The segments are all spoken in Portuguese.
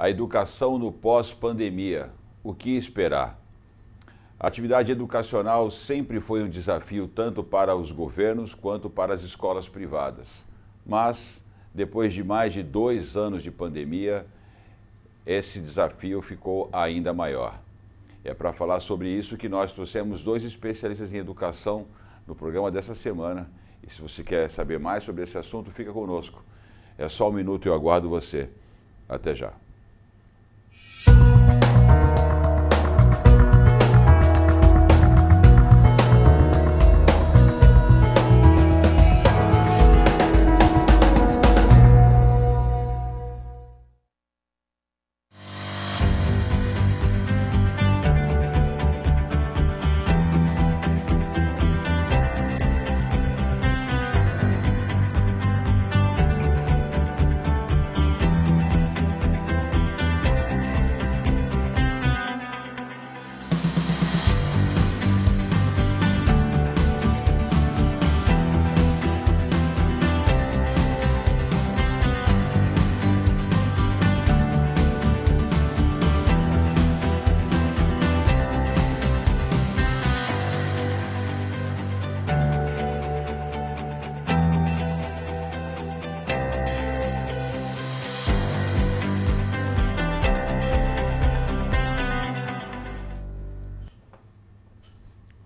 A educação no pós-pandemia. O que esperar? A atividade educacional sempre foi um desafio tanto para os governos quanto para as escolas privadas. Mas, depois de mais de 2 anos de pandemia, esse desafio ficou ainda maior. É para falar sobre isso que nós trouxemos 2 especialistas em educação no programa dessa semana. E se você quer saber mais sobre esse assunto, fica conosco. É só um minuto e eu aguardo você. Até já.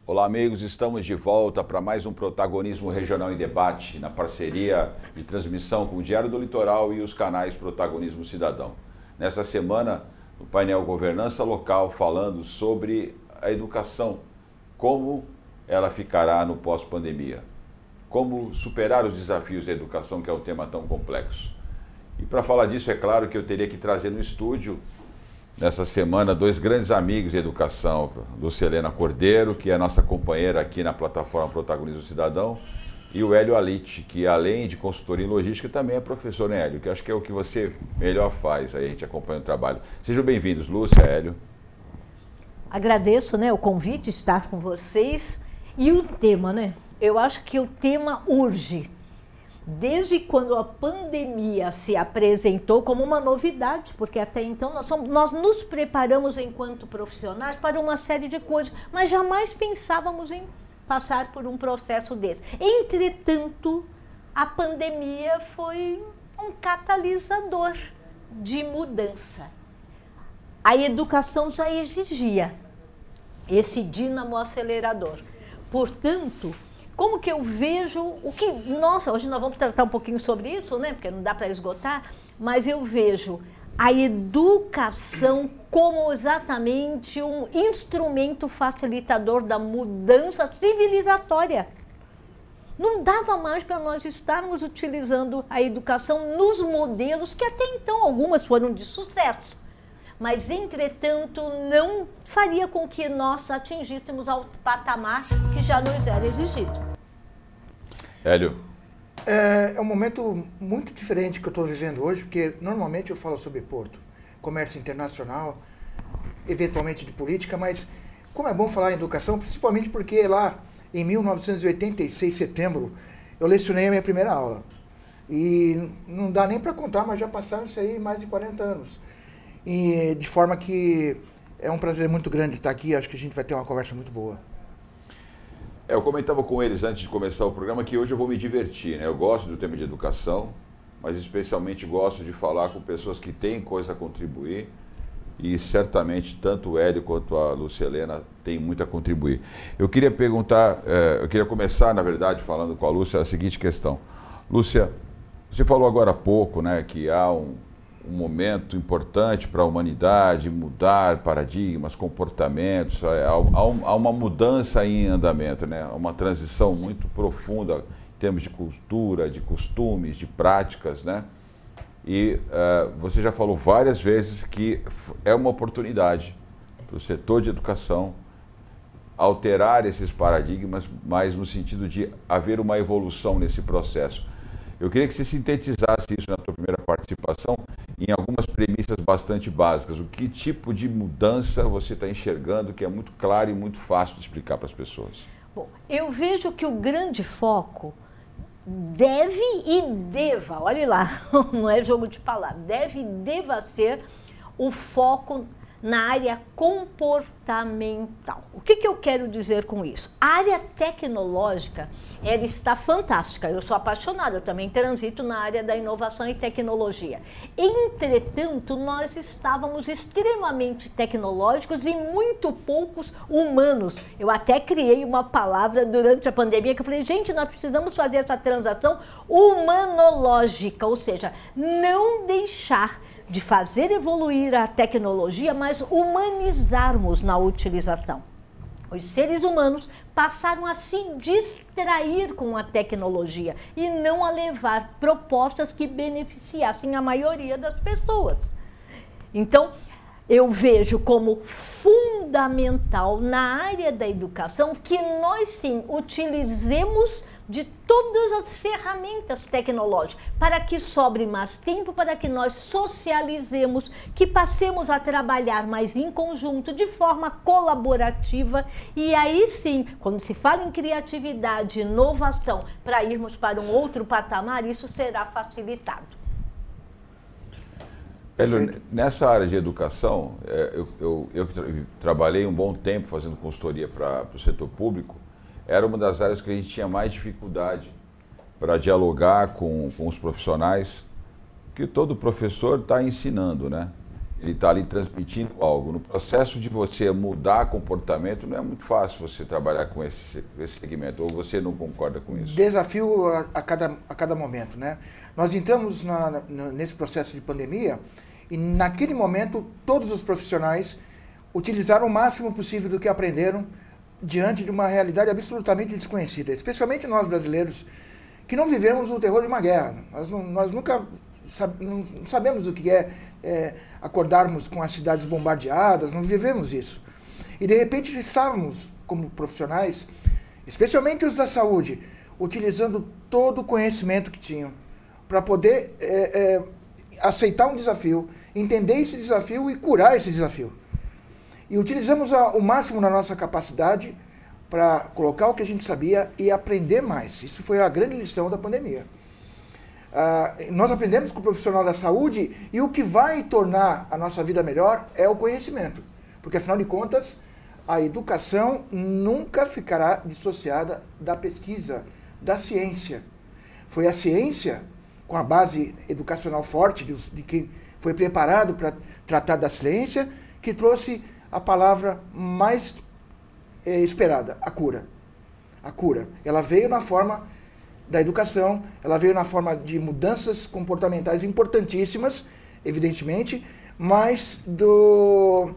Olá, amigos, estamos de volta para mais um Protagonismo Regional em Debate, na parceria de transmissão com o Diário do Litoral e os canais Protagonismo Cidadão. Nessa semana, no painel Governança Local, falando sobre a educação, como ela ficará no pós-pandemia, como superar os desafios da educação, que é um tema tão complexo. E para falar disso, é claro que eu teria que trazer no estúdio, nessa semana, 2 grandes amigos de educação, Lucielena Cordeiro, que é nossa companheira aqui na plataforma Protagonismo Cidadão, e o Hélio Alite, que além de consultoria em logística, também é professor, né, Hélio? Que acho que é o que você melhor faz, aí a gente acompanha o trabalho. Sejam bem-vindos, Lúcia, Hélio. Agradeço, né, o convite, estar com vocês. E o tema, né? Eu acho que o tema urge. Desde quando a pandemia se apresentou como uma novidade, porque até então nós nos preparamos enquanto profissionais para uma série de coisas, mas jamais pensávamos em passar por um processo desse. Entretanto, a pandemia foi um catalisador de mudança. A educação já exigia esse dínamo acelerador. Portanto, como que eu vejo o que... Nossa, hoje nós vamos tratar um pouquinho sobre isso, né? Porque não dá para esgotar, mas eu vejo a educação como exatamente um instrumento facilitador da mudança civilizatória. Não dava mais para nós estarmos utilizando a educação nos modelos que até então algumas foram de sucesso, mas, entretanto, não faria com que nós atingíssemos ao patamar que já nos era exigido. Hélio. É um momento muito diferente que eu estou vivendo hoje, porque normalmente eu falo sobre Porto, comércio internacional, eventualmente de política, mas como é bom falar em educação, principalmente porque lá em 1986, setembro, eu lecionei a minha primeira aula. E não dá nem para contar, mas já passaram isso aí mais de 40 anos. E de forma que é um prazer muito grande estar aqui, acho que a gente vai ter uma conversa muito boa. Eu comentava com eles antes de começar o programa que hoje eu vou me divertir, né? Eu gosto do tema de educação, mas especialmente gosto de falar com pessoas que têm coisa a contribuir e certamente tanto o Hélio quanto a Lucielena têm muito a contribuir. Eu queria perguntar, eu queria começar, na verdade, falando com a Lúcia a seguinte questão. Lúcia, você falou agora há pouco, né, que há um momento importante para a humanidade mudar paradigmas, comportamentos, há uma mudança em andamento, né? Uma transição muito profunda em termos de cultura, de costumes, de práticas, né? E você já falou várias vezes que é uma oportunidade para o setor de educação alterar esses paradigmas, mas no sentido de haver uma evolução nesse processo. Eu queria que você sintetizasse isso na tua primeira participação em algumas premissas bastante básicas. O que tipo de mudança você está enxergando que é muito claro e muito fácil de explicar para as pessoas? Bom, eu vejo que o grande foco deve e deva, olhe lá, não é jogo de palavras, deve e deva ser o foco na área comportamental. O que eu quero dizer com isso? A área tecnológica, ela está fantástica. Eu sou apaixonada, eu também transito na área da inovação e tecnologia. Entretanto, nós estávamos extremamente tecnológicos e muito poucos humanos. Eu até criei uma palavra durante a pandemia que eu falei, gente, nós precisamos fazer essa transação humanológica, ou seja, não deixar de fazer evoluir a tecnologia, mas humanizarmos na utilização. Os seres humanos passaram a se distrair com a tecnologia e não a levar propostas que beneficiassem a maioria das pessoas. Então, eu vejo como fundamental na área da educação que nós sim utilizemos de todas as ferramentas tecnológicas, para que sobre mais tempo, para que nós socializemos, que passemos a trabalhar mais em conjunto, de forma colaborativa, e aí sim, quando se fala em criatividade, inovação, para irmos para um outro patamar, isso será facilitado. Nessa área de educação, eu trabalhei um bom tempo fazendo consultoria para o setor público, era uma das áreas que a gente tinha mais dificuldade para dialogar com os profissionais, que todo professor está ensinando, né? Ele está ali transmitindo algo. No processo de você mudar comportamento, não é muito fácil você trabalhar com esse segmento, ou você não concorda com isso? Desafio a cada momento, né? Nós entramos nesse processo de pandemia e naquele momento todos os profissionais utilizaram o máximo possível do que aprenderam diante de uma realidade absolutamente desconhecida, especialmente nós brasileiros, que não vivemos o terror de uma guerra. Nós nunca não sabemos o que é acordarmos com as cidades bombardeadas, não vivemos isso. E de repente estávamos, como profissionais, especialmente os da saúde, utilizando todo o conhecimento que tinham para poder aceitar um desafio, entender esse desafio e curar esse desafio. E utilizamos o máximo da nossa capacidade para colocar o que a gente sabia e aprender mais. Isso foi a grande lição da pandemia. Nós aprendemos com o profissional da saúde e o que vai tornar a nossa vida melhor é o conhecimento. Porque, afinal de contas, a educação nunca ficará dissociada da pesquisa, da ciência. Foi a ciência, com a base educacional forte de quem foi preparado para tratar da ciência, que trouxe a palavra mais esperada, a cura. A cura. Ela veio na forma da educação, ela veio na forma de mudanças comportamentais importantíssimas, evidentemente, mas do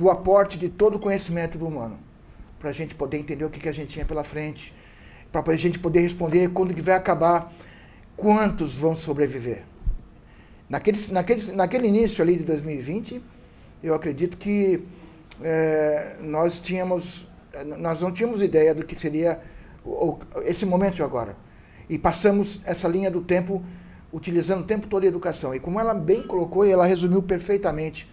aporte de todo o conhecimento do humano, para a gente poder entender o que a gente tinha pela frente, para a gente poder responder quando que vai acabar, quantos vão sobreviver. Naquele início ali de 2020, eu acredito que nós não tínhamos ideia do que seria esse momento de agora. E passamos essa linha do tempo utilizando o tempo todo a educação. E como ela bem colocou e ela resumiu perfeitamente,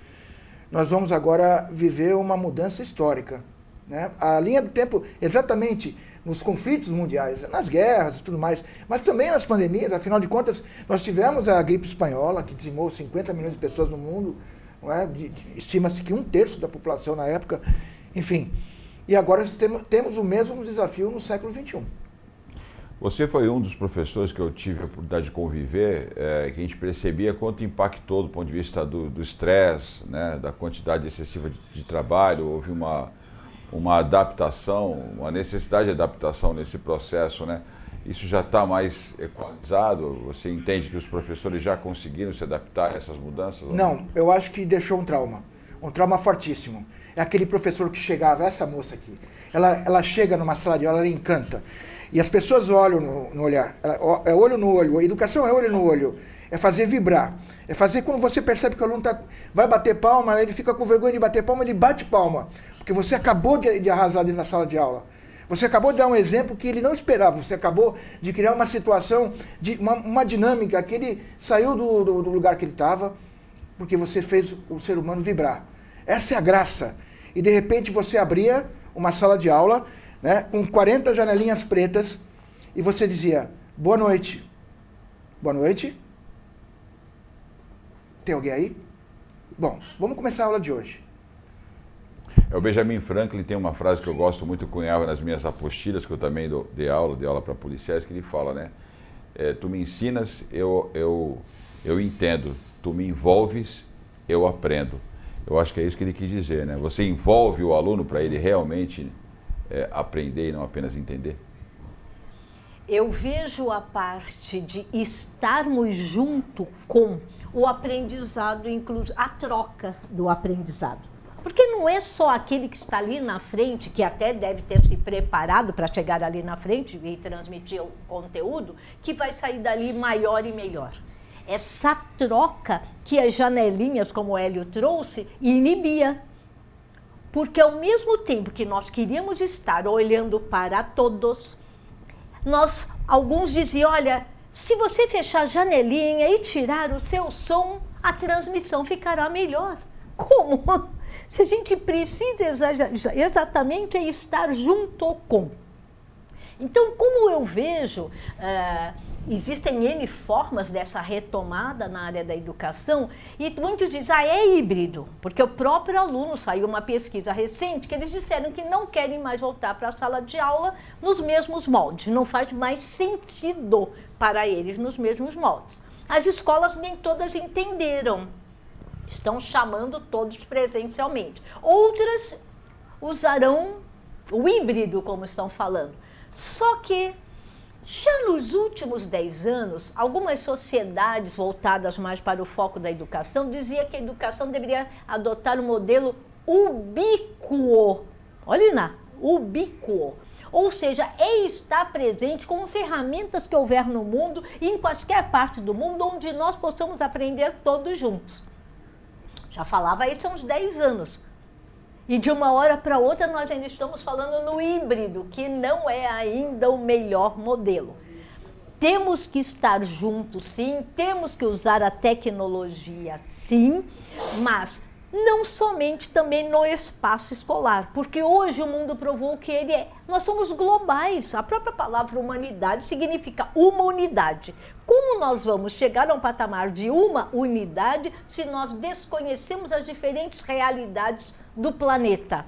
nós vamos agora viver uma mudança histórica, né? A linha do tempo, exatamente nos conflitos mundiais, nas guerras e tudo mais, mas também nas pandemias. Afinal de contas, nós tivemos a gripe espanhola, que dizimou 50 milhões de pessoas no mundo, não é? Estima-se que 1/3 da população na época, enfim. E agora temos o mesmo desafio no século XXI. Você foi um dos professores que eu tive a oportunidade de conviver, que a gente percebia quanto impactou do ponto de vista do estresse, né, da quantidade excessiva de trabalho. Houve uma adaptação, uma necessidade de adaptação nesse processo, né? Isso já está mais equalizado? Você entende que os professores já conseguiram se adaptar a essas mudanças? Não, eu acho que deixou um trauma fortíssimo. É aquele professor que chegava, essa moça aqui, ela chega numa sala de aula, ela encanta. E as pessoas olham no olhar, é olho no olho, a educação é olho no olho, é fazer vibrar. É fazer quando você percebe que o aluno vai bater palma, ele fica com vergonha de bater palma, ele bate palma. Porque você acabou de arrasar dentro da sala de aula. Você acabou de dar um exemplo que ele não esperava, você acabou de criar uma situação, uma dinâmica, que ele saiu do lugar que ele estava, porque você fez o ser humano vibrar. Essa é a graça. E de repente você abria uma sala de aula, né, com 40 janelinhas pretas, e você dizia, boa noite. Boa noite. Tem alguém aí? Bom, vamos começar a aula de hoje. O Benjamin Franklin tem uma frase que eu gosto muito, cunhava nas minhas apostilas, que eu também dei aula para policiais, que ele fala, né? Tu me ensinas, eu entendo. Tu me envolves, eu aprendo. Eu acho que é isso que ele quis dizer, né? Você envolve o aluno para ele realmente aprender e não apenas entender. Eu vejo a parte de estarmos junto com o aprendizado, inclusive a troca do aprendizado. Porque não é só aquele que está ali na frente, que até deve ter se preparado para chegar ali na frente e transmitir o conteúdo, que vai sair dali maior e melhor. Essa troca que as janelinhas, como o Hélio trouxe, inibia. Porque ao mesmo tempo que nós queríamos estar olhando para todos, alguns diziam, olha, se você fechar a janelinha e tirar o seu som, a transmissão ficará melhor. Como? Se a gente precisa exatamente estar junto com. Então, como eu vejo, existem N formas dessa retomada na área da educação, e muitos dizem, é híbrido, porque o próprio aluno, saiu uma pesquisa recente, que eles disseram que não querem mais voltar para a sala de aula nos mesmos moldes, não faz mais sentido para eles nos mesmos moldes. As escolas nem todas entenderam. Estão chamando todos presencialmente. Outras usarão o híbrido, como estão falando. Só que, já nos últimos 10 anos, algumas sociedades voltadas mais para o foco da educação diziam que a educação deveria adotar um modelo ubíquo. Olha lá, ubíquo. Ou seja, estar presente como ferramentas que houver no mundo e em qualquer parte do mundo onde nós possamos aprender todos juntos. Já falava isso há uns 10 anos. E de uma hora para outra nós ainda estamos falando no híbrido, que não é ainda o melhor modelo. Temos que estar juntos, sim, temos que usar a tecnologia, sim, mas não somente também no espaço escolar, porque hoje o mundo provou que ele é. Nós somos globais, a própria palavra humanidade significa uma unidade. Como nós vamos chegar a um patamar de uma unidade se nós desconhecemos as diferentes realidades do planeta?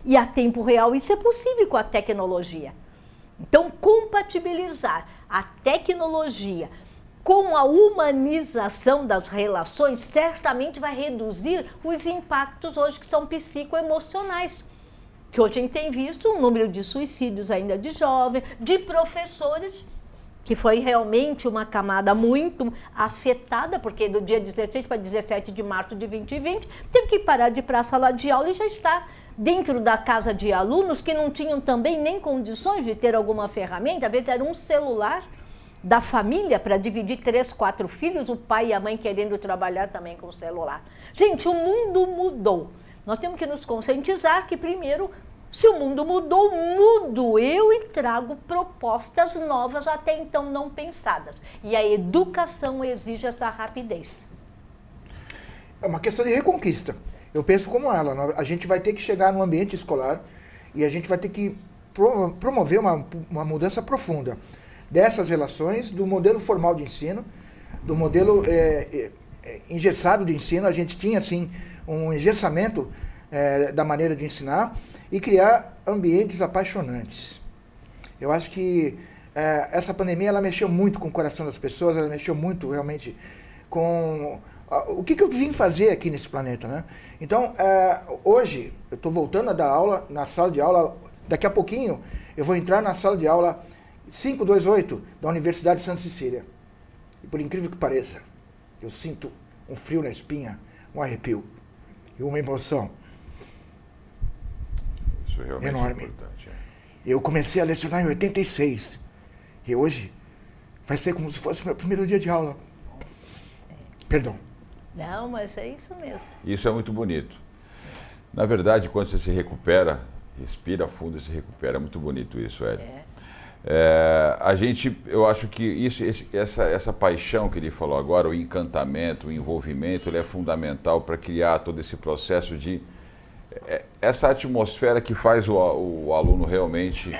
E a tempo real isso é possível com a tecnologia. Então, compatibilizar a tecnologia com a humanização das relações, certamente vai reduzir os impactos hoje que são psicoemocionais. Que hoje a gente tem visto um número de suicídios ainda de jovens, de professores, que foi realmente uma camada muito afetada, porque do dia 16 para 17 de março de 2020, teve que parar de ir para a sala de aula e já está dentro da casa de alunos que não tinham também nem condições de ter alguma ferramenta, às vezes era um celular da família para dividir 3, 4 filhos, o pai e a mãe querendo trabalhar também com o celular. Gente, o mundo mudou. Nós temos que nos conscientizar que, primeiro, se o mundo mudou, mudo eu e trago propostas novas até então não pensadas. E a educação exige essa rapidez. É uma questão de reconquista. Eu penso como ela. A gente vai ter que chegar no ambiente escolar e a gente vai ter que promover uma mudança profunda dessas relações, do modelo formal de ensino, do modelo engessado de ensino. A gente tinha, assim, um engessamento da maneira de ensinar e criar ambientes apaixonantes. Eu acho que essa pandemia ela mexeu muito com o coração das pessoas, ela mexeu muito realmente com o que eu vim fazer aqui nesse planeta, né? Então, hoje, eu estou voltando a dar aula na sala de aula, daqui a pouquinho eu vou entrar na sala de aula 528 da Universidade de Santa Cecília. E por incrível que pareça, eu sinto um frio na espinha, um arrepio e uma emoção. Isso realmente enorme. É importante. Eu comecei a lecionar em 86 e hoje vai ser como se fosse o meu primeiro dia de aula. Perdão. Não, mas é isso mesmo. Isso é muito bonito. Na verdade, quando você se recupera, respira fundo e se recupera. É muito bonito isso, Hélio. Eu acho que essa paixão que ele falou agora, o encantamento, o envolvimento, ele é fundamental para criar todo esse processo de... essa atmosfera que faz o aluno realmente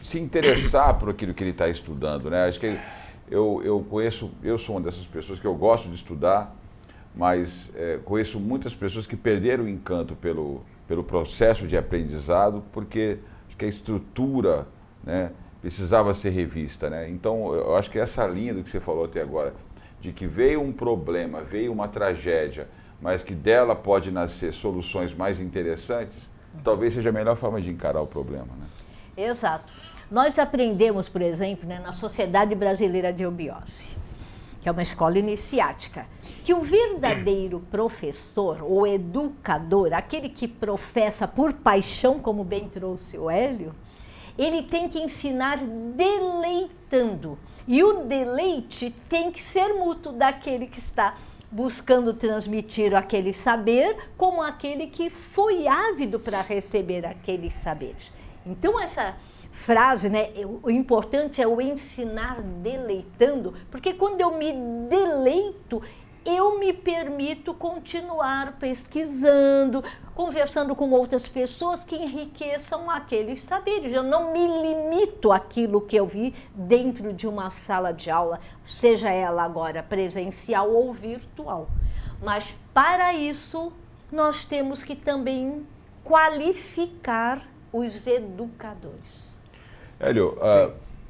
se interessar por aquilo que ele está estudando, né? Acho que eu sou uma dessas pessoas que eu gosto de estudar, mas conheço muitas pessoas que perderam o encanto pelo processo de aprendizado, porque acho que a estrutura, né, precisava ser revista, né? Então, eu acho que essa linha do que você falou até agora, de que veio um problema, veio uma tragédia, mas que dela pode nascer soluções mais interessantes, talvez seja a melhor forma de encarar o problema, né? Exato. Nós aprendemos, por exemplo, né, na Sociedade Brasileira de Eubiose, que é uma escola iniciática, que o verdadeiro professor ou educador, aquele que professa por paixão, como bem trouxe o Hélio, ele tem que ensinar deleitando. E o deleite tem que ser mútuo daquele que está buscando transmitir aquele saber, como aquele que foi ávido para receber aqueles saberes. Então, essa frase, né, o importante é o ensinar deleitando, porque quando eu me deleito, eu me permito continuar pesquisando, conversando com outras pessoas que enriqueçam aqueles saberes. Eu não me limito àquilo que eu vi dentro de uma sala de aula, seja ela agora presencial ou virtual. Mas para isso, nós temos que também qualificar os educadores. Hélio,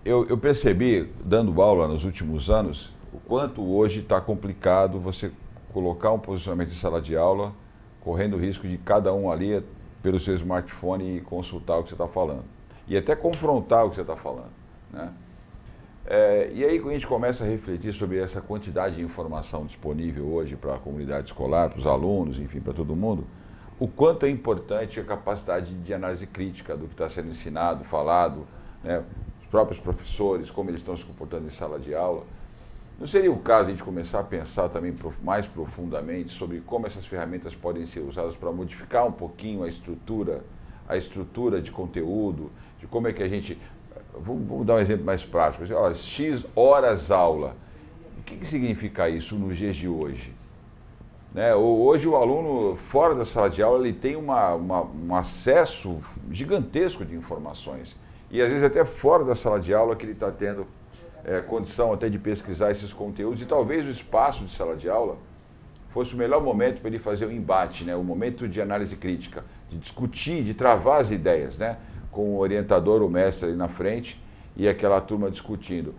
eu percebi, dando aula nos últimos anos, o quanto hoje está complicado você colocar um posicionamento em sala de aula, correndo o risco de cada um ali, pelo seu smartphone, consultar o que você está falando. E até confrontar o que você está falando, né? E aí, quando a gente começa a refletir sobre essa quantidade de informação disponível hoje para a comunidade escolar, para os alunos, enfim, para todo mundo, o quanto é importante a capacidade de análise crítica do que está sendo ensinado, falado, né? Os próprios professores, como eles estão se comportando em sala de aula. Não seria o caso de a gente começar a pensar também mais profundamente sobre como essas ferramentas podem ser usadas para modificar um pouquinho a estrutura de conteúdo, de como é que a gente... Vamos dar um exemplo mais prático. Olha, X horas aula. O que significa isso nos dias de hoje? Né? Hoje o aluno, fora da sala de aula, ele tem um acesso gigantesco de informações. E às vezes até fora da sala de aula que ele está tendo condição até de pesquisar esses conteúdos, e talvez o espaço de sala de aula fosse o melhor momento para ele fazer o embate, né? O momento de análise crítica, de discutir, de travar as ideias, né? Com o orientador, o mestre ali na frente e aquela turma discutindo.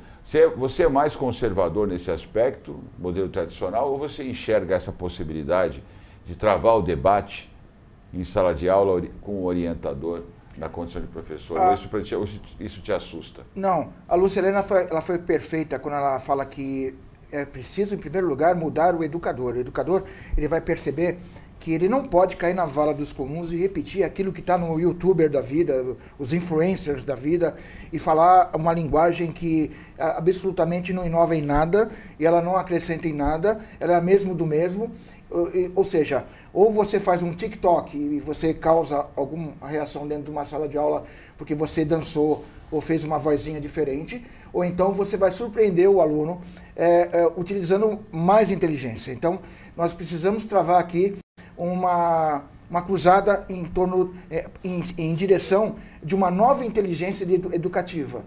Você é mais conservador nesse aspecto, modelo tradicional, ou você enxerga essa possibilidade de travar o debate em sala de aula com o orientador na condição de professor? Ou isso te assusta? Não, a Lúcia Helena ela foi perfeita quando ela fala que é preciso, em primeiro lugar, mudar o educador. O educador, ele vai perceber que ele não pode cair na vala dos comuns e repetir aquilo que está no youtuber da vida, os influencers da vida, e falar uma linguagem que absolutamente não inova em nada, e ela não acrescenta em nada, ela é a mesmo do mesmo. Ou seja, ou você faz um TikTok e você causa alguma reação dentro de uma sala de aula porque você dançou ou fez uma vozinha diferente, ou então você vai surpreender o aluno utilizando mais inteligência. Então, nós precisamos travar aqui uma cruzada em torno, em direção de uma nova inteligência educativa,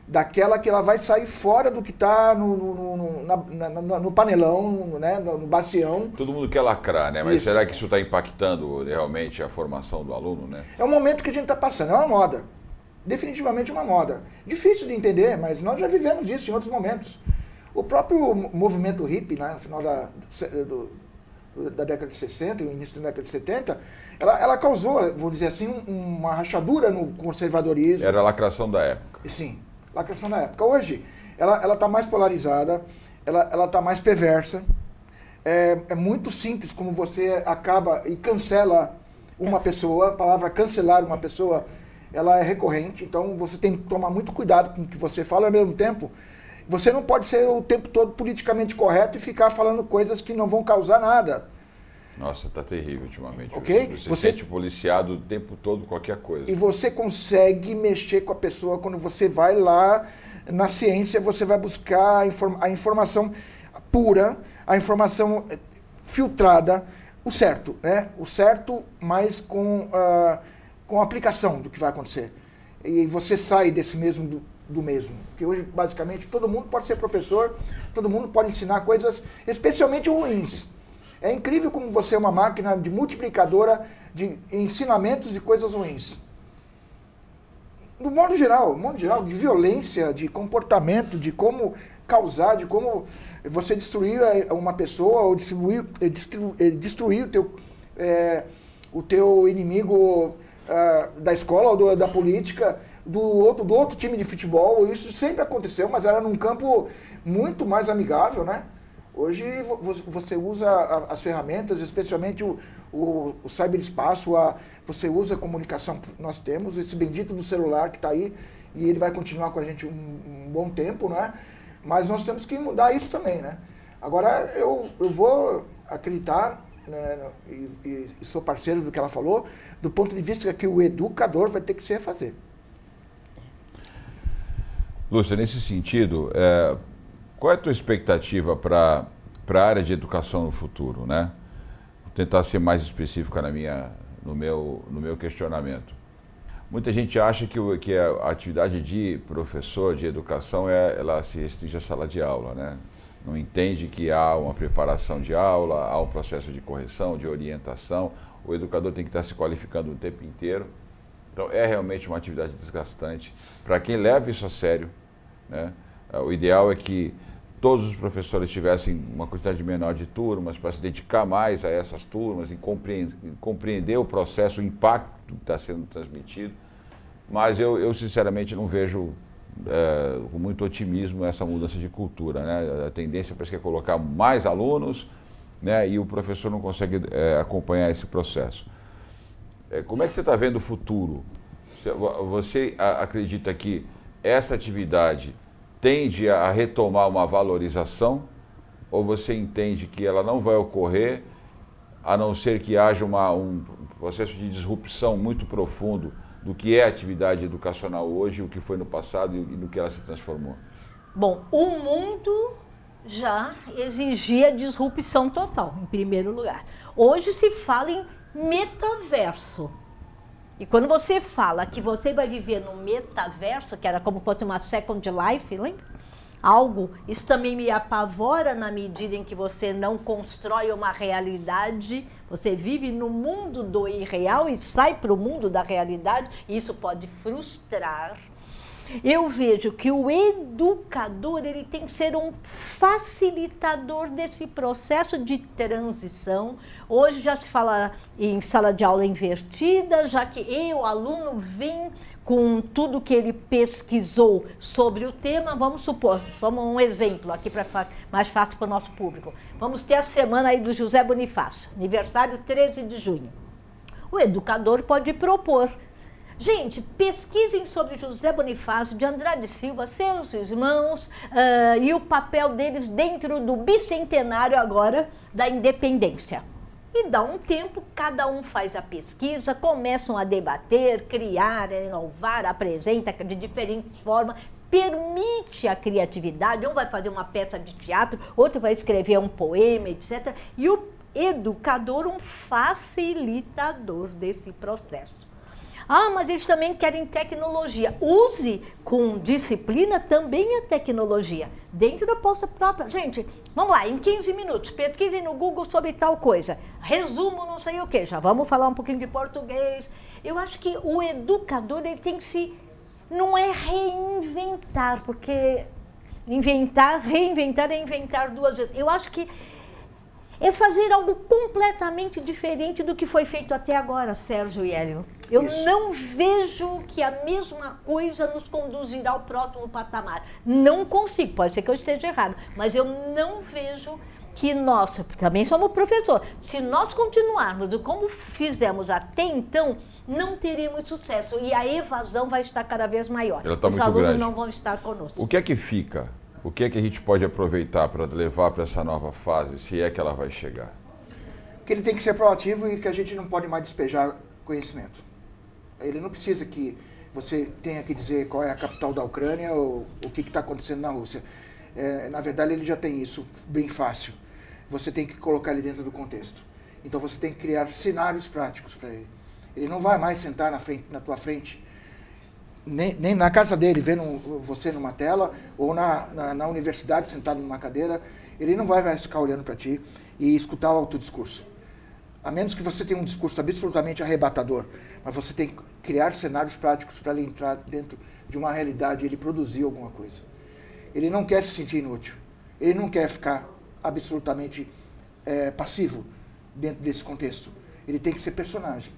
daquela que ela vai sair fora do que está no panelão, né, no bacião. Todo mundo quer lacrar, né? Mas Isso. será que isso está impactando realmente a formação do aluno, né? É um momento que a gente está passando, é uma moda. Definitivamente uma moda. Difícil de entender, mas nós já vivemos isso em outros momentos. O próprio movimento hippie, né, no final da década de 60 e o início da década de 70, ela causou, vou dizer assim, uma rachadura no conservadorismo. Era a lacração da época. Sim, lacração da época. Hoje, ela está mais polarizada, ela está mais perversa. É muito simples como você acaba e cancela uma pessoa. A palavra cancelar uma pessoa, ela é recorrente, então você tem que tomar muito cuidado com o que você fala. Ao mesmo tempo, você não pode ser o tempo todo politicamente correto e ficar falando coisas que não vão causar nada. Nossa, está terrível ultimamente. Ok? Você sente policiado o tempo todo, qualquer coisa. E você consegue mexer com a pessoa quando você vai lá na ciência, você vai buscar a informação pura, a informação filtrada, o certo, né? O certo, mas com a aplicação do que vai acontecer. E você sai desse mesmo do mesmo. Porque hoje, basicamente, todo mundo pode ser professor, todo mundo pode ensinar coisas especialmente ruins. É incrível como você é uma máquina de multiplicadora de ensinamentos de coisas ruins. No modo geral, de violência, de comportamento, de como causar, de como você destruir uma pessoa ou destruir o teu inimigo da escola ou da política, do outro time de futebol. Isso sempre aconteceu, mas era num campo muito mais amigável, né? Hoje você usa as ferramentas, especialmente o cyberespaço, você usa a comunicação que nós temos, esse bendito do celular que está aí, e ele vai continuar com a gente um bom tempo, né? Mas nós temos que mudar isso também, né? Agora, eu vou acreditar, né, e sou parceiro do que ela falou, do ponto de vista que o educador vai ter que se refazer. Lúcia, nesse sentido, qual é a tua expectativa para a área de educação no futuro, né? Vou tentar ser mais específica no meu questionamento. Muita gente acha que a atividade de professor de educação ela se restringe à sala de aula, né? Não entende que há uma preparação de aula, há um processo de correção, de orientação. O educador tem que estar se qualificando o tempo inteiro. Então, é realmente uma atividade desgastante. Para quem leva isso a sério, né? O ideal é que todos os professores tivessem uma quantidade menor de turmas para se dedicar mais a essas turmas e compreender o processo, o impacto que está sendo transmitido. Mas eu sinceramente não vejo com muito otimismo essa mudança de cultura, né? A tendência parece que é colocar mais alunos, né? E o professor não consegue acompanhar esse processo. Como é que você está vendo o futuro? Você acredita que essa atividade tende a retomar uma valorização, ou você entende que ela não vai ocorrer, a não ser que haja um processo de disrupção muito profundo do que é a atividade educacional hoje, o que foi no passado e no que ela se transformou? Bom, o mundo já exigia disrupção total, em primeiro lugar. Hoje se fala em metaverso. E quando você fala que você vai viver no metaverso, que era como se fosse uma Second Life, lembra? Isso também me apavora na medida em que você não constrói uma realidade, você vive no mundo do irreal e sai para o mundo da realidade, e isso pode frustrar. Eu vejo que o educador ele tem que ser um facilitador desse processo de transição. Hoje já se fala em sala de aula invertida, já que o aluno vem com tudo que ele pesquisou sobre o tema. Vamos supor, vamos um exemplo aqui para ficar mais fácil para o nosso público. Vamos ter a semana aí do José Bonifácio, aniversário 13 de junho. O educador pode propor: gente, pesquisem sobre José Bonifácio de Andrade Silva, seus irmãos, e o papel deles dentro do bicentenário agora da independência. E dá um tempo, cada um faz a pesquisa, começam a debater, criar, inovar, apresenta de diferentes formas, permite a criatividade. Um vai fazer uma peça de teatro, outro vai escrever um poema, etc. E o educador, um facilitador desse processo. Mas eles também querem tecnologia. Use com disciplina também a tecnologia, dentro da posta própria. Gente, vamos lá, em 15 minutos, pesquisem no Google sobre tal coisa. Resumo não sei o quê, já vamos falar um pouquinho de português. Eu acho que o educador ele tem que não é reinventar, porque reinventar é inventar duas vezes. Eu acho que é fazer algo completamente diferente do que foi feito até agora, Sérgio e Hélio. Eu não vejo que a mesma coisa nos conduzirá ao próximo patamar. Não consigo, pode ser que eu esteja errado, mas eu não vejo que nós, também somos professor, se nós continuarmos como fizemos até então, não teremos sucesso e a evasão vai estar cada vez maior. Os alunos não vão estar conosco. O que é que fica? O que é que a gente pode aproveitar para levar para essa nova fase, se é que ela vai chegar? Que ele tem que ser proativo e que a gente não pode mais despejar conhecimento. Ele não precisa que você tenha que dizer qual é a capital da Ucrânia ou o que está acontecendo na Rússia. Na verdade, ele já tem isso bem fácil. Você tem que colocar ele dentro do contexto. Então, você tem que criar cenários práticos para ele. Ele não vai mais sentar na tua frente, nem na casa dele, vendo você numa tela, ou na universidade, sentado numa cadeira. ele não vai ficar olhando para ti e escutar o autodiscurso. A menos que você tenha um discurso absolutamente arrebatador, mas você tem que criar cenários práticos para ele entrar dentro de uma realidade e ele produzir alguma coisa. Ele não quer se sentir inútil. Ele não quer ficar absolutamente passivo dentro desse contexto. Ele tem que ser personagem.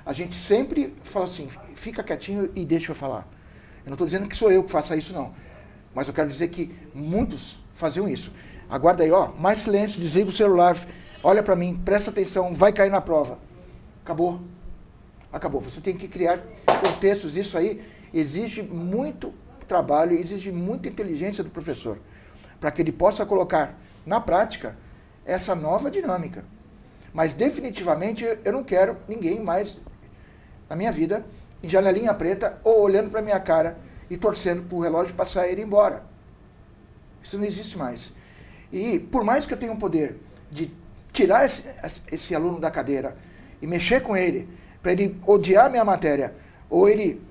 A gente sempre fala assim, fica quietinho e deixa eu falar. Eu não estou dizendo que sou eu que faça isso, não. Mas eu quero dizer que muitos faziam isso. Aguarda aí, ó, mais silêncio, desliga o celular, olha para mim, presta atenção, vai cair na prova. Acabou. Acabou. Você tem que criar contextos. Isso aí exige muito trabalho, exige muita inteligência do professor, para que ele possa colocar na prática essa nova dinâmica. Mas definitivamente eu não quero ninguém mais na minha vida em janelinha preta ou olhando para minha cara e torcendo para o relógio passar e ir embora. Isso não existe mais. E por mais que eu tenha um poder de tirar esse aluno da cadeira e mexer com ele, para ele odiar a minha matéria, ou ele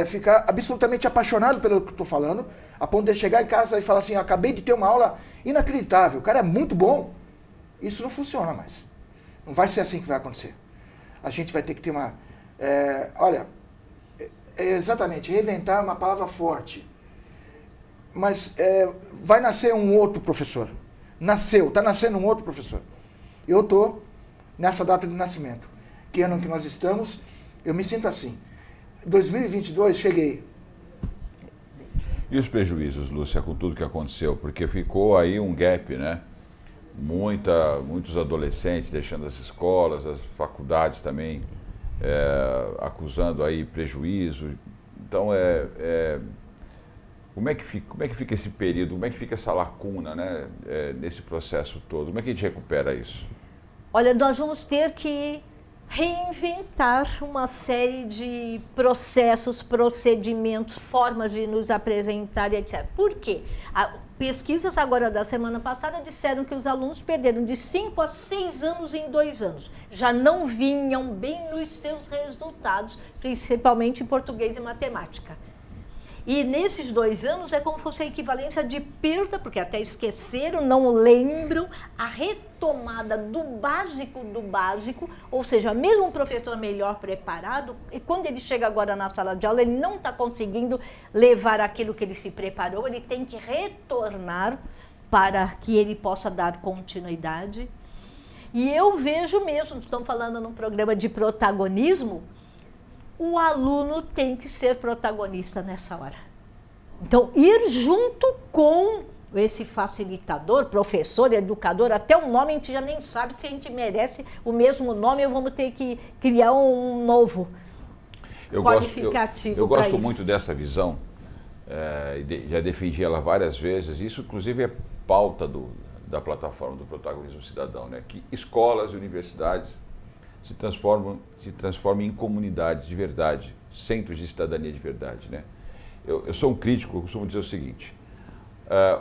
ficar absolutamente apaixonado pelo que eu estou falando, a ponto de chegar em casa e falar assim, acabei de ter uma aula inacreditável, o cara é muito bom. Isso não funciona mais. Não vai ser assim que vai acontecer. A gente vai ter que ter uma... exatamente, reinventar uma palavra forte. Mas vai nascer um outro professor. Está nascendo um outro professor. Eu estou nessa data de nascimento. Que ano que nós estamos, eu me sinto assim. 2022, cheguei. E os prejuízos, Lúcia, com tudo que aconteceu? Porque ficou aí um gap, né? Muitos adolescentes deixando as escolas, as faculdades também acusando aí prejuízo. Então, como é que fica esse período, como é que fica essa lacuna, né, nesse processo todo? Como é que a gente recupera isso? Olha, nós vamos ter que reinventar uma série de processos, procedimentos, formas de nos apresentar, etc. Por quê? Pesquisas agora da semana passada disseram que os alunos perderam de 5 a 6 anos em 2 anos. Já não vinham bem nos seus resultados, principalmente em português e matemática. E nesses 2 anos é como se fosse a equivalência de perda, porque até esqueceram, não lembram, a retomada do básico, ou seja, mesmo um professor melhor preparado, e quando ele chega agora na sala de aula, ele não está conseguindo levar aquilo que ele se preparou, ele tem que retornar para que ele possa dar continuidade. E eu vejo mesmo, estão falando num programa de protagonismo, o aluno tem que ser protagonista nessa hora. Então, ir junto com esse facilitador, professor, educador, até o nome a gente já nem sabe se a gente merece o mesmo nome ou vamos ter que criar um novo qualificativo. Eu gosto muito dessa visão, já defendi ela várias vezes, isso inclusive é pauta da plataforma do Protagonismo Cidadão, né? Que escolas e universidades se transformam em comunidades de verdade, centros de cidadania de verdade, né? Eu sou um crítico, eu costumo dizer o seguinte,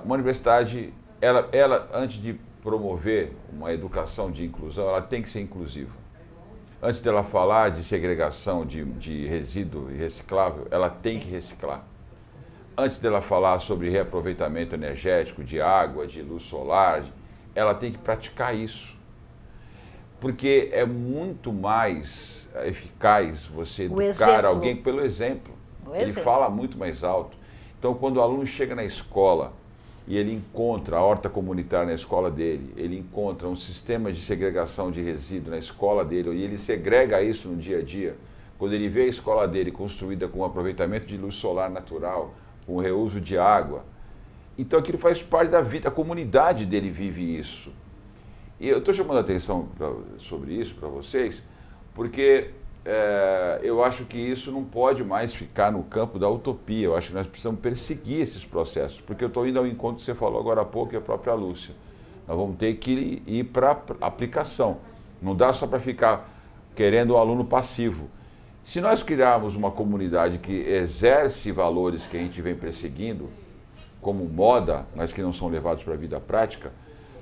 uma universidade, ela, antes de promover uma educação de inclusão, ela tem que ser inclusiva. Antes dela falar de segregação de resíduo irreciclável, ela tem que reciclar. Antes dela falar sobre reaproveitamento energético de água, de luz solar, ela tem que praticar isso. Porque é muito mais eficaz você educar alguém pelo exemplo. Ele fala muito mais alto. Então, quando o aluno chega na escola e ele encontra a horta comunitária na escola dele, ele encontra um sistema de segregação de resíduo na escola dele, e ele segrega isso no dia a dia, quando ele vê a escola dele construída com aproveitamento de luz solar natural, com reuso de água, então aquilo faz parte da vida, a comunidade dele vive isso. E eu estou chamando a atenção sobre isso para vocês, porque eu acho que isso não pode mais ficar no campo da utopia. Eu acho que nós precisamos perseguir esses processos, porque eu estou indo ao encontro que você falou agora há pouco, e a própria Lúcia. Nós vamos ter que ir para a aplicação. Não dá só para ficar querendo o aluno passivo. Se nós criarmos uma comunidade que exerce valores que a gente vem perseguindo, como moda, mas que não são levados para a vida prática,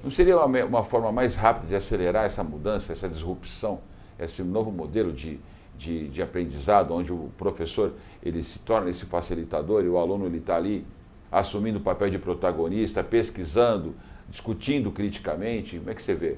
não seria uma forma mais rápida de acelerar essa mudança, essa disrupção, esse novo modelo de aprendizado, onde o professor ele se torna esse facilitador e o aluno está ali assumindo o papel de protagonista, pesquisando, discutindo criticamente? Como é que você vê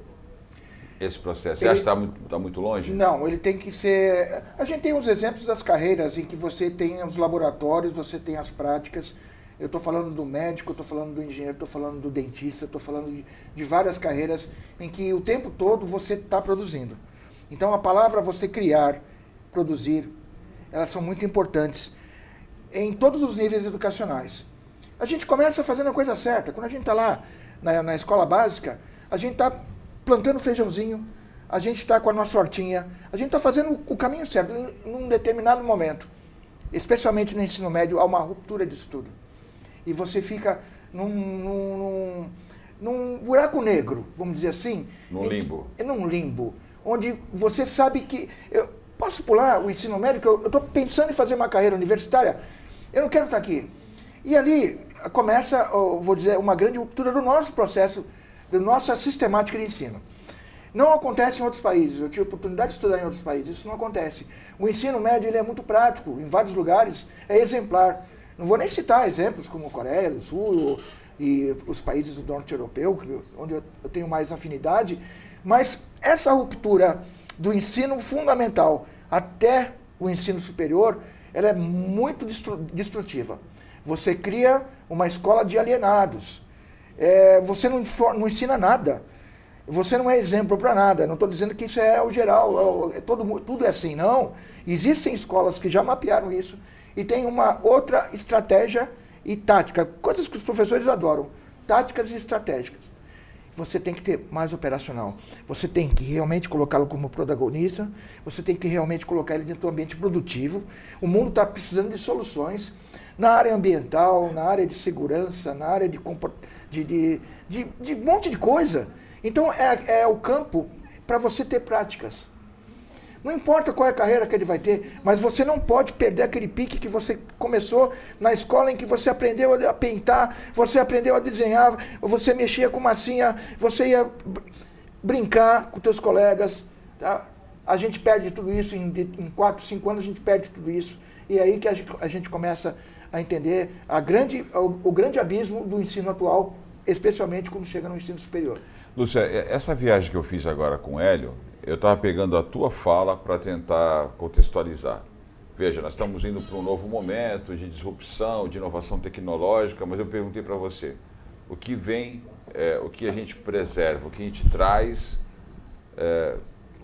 esse processo? Você acha que está muito longe? Não, ele tem que ser... A gente tem os exemplos das carreiras em que você tem os laboratórios, você tem as práticas. Eu estou falando do médico, estou falando do engenheiro, estou falando do dentista, estou falando de várias carreiras em que o tempo todo você está produzindo. Então a palavra você criar, produzir, elas são muito importantes em todos os níveis educacionais. A gente começa fazendo a coisa certa. Quando a gente está lá na escola básica, a gente está plantando feijãozinho, a gente está com a nossa hortinha, a gente está fazendo o caminho certo. Em um determinado momento, especialmente no ensino médio, há uma ruptura disso tudo. E você fica num buraco negro, vamos dizer assim. Num limbo. Num limbo, onde você sabe que... Eu posso pular o ensino médio, eu estou pensando em fazer uma carreira universitária, eu não quero estar aqui. E ali começa, vou dizer, uma grande ruptura do nosso processo, da nossa sistemática de ensino. Não acontece em outros países, eu tive a oportunidade de estudar em outros países, isso não acontece. O ensino médio ele é muito prático, em vários lugares é exemplar. Não vou nem citar exemplos como a Coreia do Sul e os países do norte europeu, onde eu tenho mais afinidade, mas essa ruptura do ensino fundamental até o ensino superior, ela é muito destrutiva. Você cria uma escola de alienados. Você não ensina nada. Você não é exemplo para nada. Não estou dizendo que isso é o geral, tudo é assim, não. Existem escolas que já mapearam isso e tem uma outra estratégia e tática, coisas que os professores adoram, táticas e estratégicas. Você tem que ter mais operacional. Você tem que realmente colocá-lo como protagonista, você tem que realmente colocar ele dentro do ambiente produtivo. O mundo está precisando de soluções na área ambiental, na área de segurança, na área de um monte de coisa. Então, é o campo para você ter práticas. Não importa qual é a carreira que ele vai ter, mas você não pode perder aquele pique que você começou na escola em que você aprendeu a pintar, você aprendeu a desenhar, você mexia com massinha, você ia brincar com teus colegas. Tá? A gente perde tudo isso, em 4, 5 anos a gente perde tudo isso. E é aí que a gente começa a entender o grande abismo do ensino atual, especialmente quando chega no ensino superior. Lúcia, essa viagem que eu fiz agora com o Hélio, eu estava pegando a tua fala para tentar contextualizar. Veja, nós estamos indo para um novo momento de disrupção, de inovação tecnológica, mas eu perguntei para você, o que vem, o que a gente preserva, o que a gente traz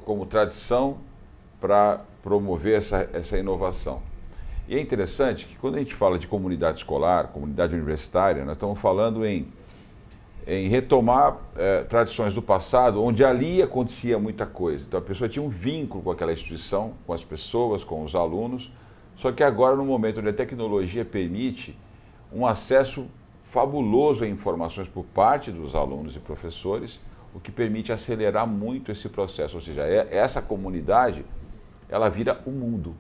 como tradição para promover essa inovação. E é interessante que quando a gente fala de comunidade escolar, comunidade universitária, nós estamos falando em retomar tradições do passado, onde ali acontecia muita coisa. Então a pessoa tinha um vínculo com aquela instituição, com as pessoas, com os alunos, só que agora, no momento onde a tecnologia permite um acesso fabuloso a informações por parte dos alunos e professores, o que permite acelerar muito esse processo. Ou seja, essa comunidade, ela vira o mundo.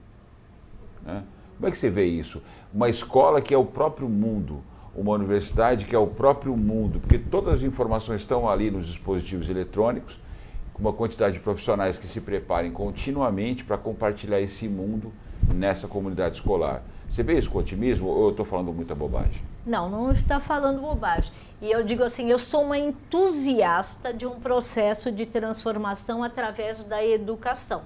Né? Como é que você vê isso? Uma escola que é o próprio mundo, uma universidade que é o próprio mundo, porque todas as informações estão ali nos dispositivos eletrônicos, com uma quantidade de profissionais que se preparem continuamente para compartilhar esse mundo nessa comunidade escolar. Você vê isso com otimismo ou eu estou falando muita bobagem? Não, não está falando bobagem. E eu digo assim, eu sou uma entusiasta de um processo de transformação através da educação.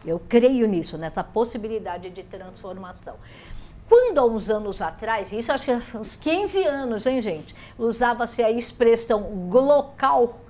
Eu creio nisso, nessa possibilidade de transformação. Quando, há uns anos atrás, isso acho que uns 15 anos, hein, gente? Usava-se a expressão glocal.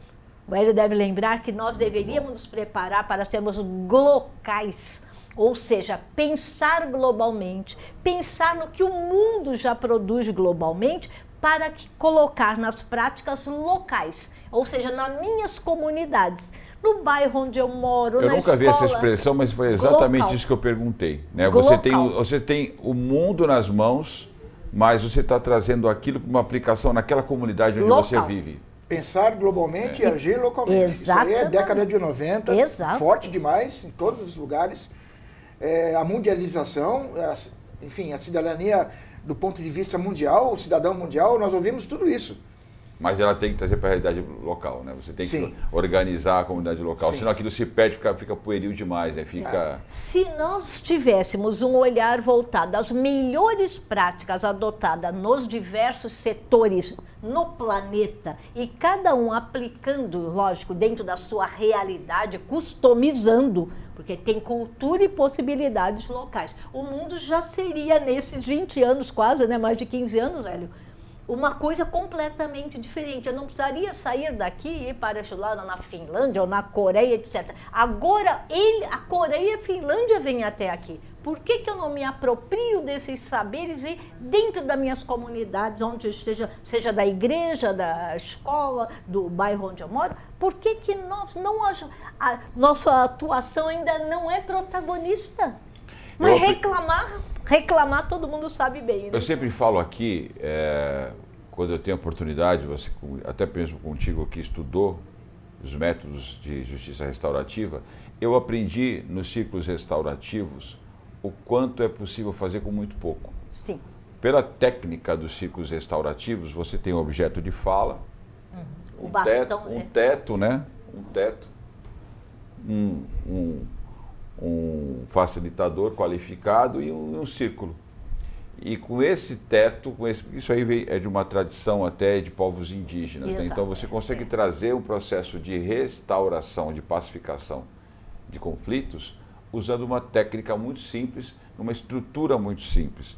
O Hélio deve lembrar que nós deveríamos nos preparar para sermos glocais. Ou seja, pensar globalmente, pensar no que o mundo já produz globalmente para colocar nas práticas locais. Ou seja, nas minhas comunidades. No bairro onde eu moro, na escola. Eu nunca vi essa expressão, mas foi exatamente glocal. Isso que eu perguntei. Né? Você tem o mundo nas mãos, mas você está trazendo aquilo para uma aplicação naquela comunidade onde você vive. Pensar globalmente e agir localmente. Exatamente. Isso aí é década de 90, Exato. Forte demais, em todos os lugares. A mundialização, enfim, a cidadania do ponto de vista mundial, o cidadão mundial, nós ouvimos tudo isso. Mas ela tem que trazer para a realidade local, né? Você tem Sim. que organizar a comunidade local, Sim. senão aquilo se perde, fica pueril demais, né? Fica... Se nós tivéssemos um olhar voltado às melhores práticas adotadas nos diversos setores no planeta e cada um aplicando, lógico, dentro da sua realidade, customizando, porque tem cultura e possibilidades locais. O mundo já seria, nesses 20 anos quase, né, mais de 15 anos, Hélio, uma coisa completamente diferente. Eu não precisaria sair daqui e ir para estudar na Finlândia ou na Coreia, etc. Agora, a Coreia e a Finlândia vêm até aqui. Por que eu não me aproprio desses saberes e dentro das minhas comunidades, onde eu esteja, seja da igreja, da escola, do bairro onde eu moro, por que nós não, a nossa atuação ainda não é protagonista? Mas reclamar todo mundo sabe bem. Né? Eu sempre falo aqui, quando eu tenho oportunidade, você até mesmo contigo que estudou os métodos de justiça restaurativa, eu aprendi nos círculos restaurativos o quanto é possível fazer com muito pouco. Sim. Pela técnica dos círculos restaurativos, você tem um objeto de fala, o bastão, um teto, né? Um teto, um facilitador qualificado e um círculo. E com esse teto, isso aí é de uma tradição até de povos indígenas, né? Então você consegue trazer um processo de restauração, de pacificação de conflitos, usando uma técnica muito simples, uma estrutura muito simples.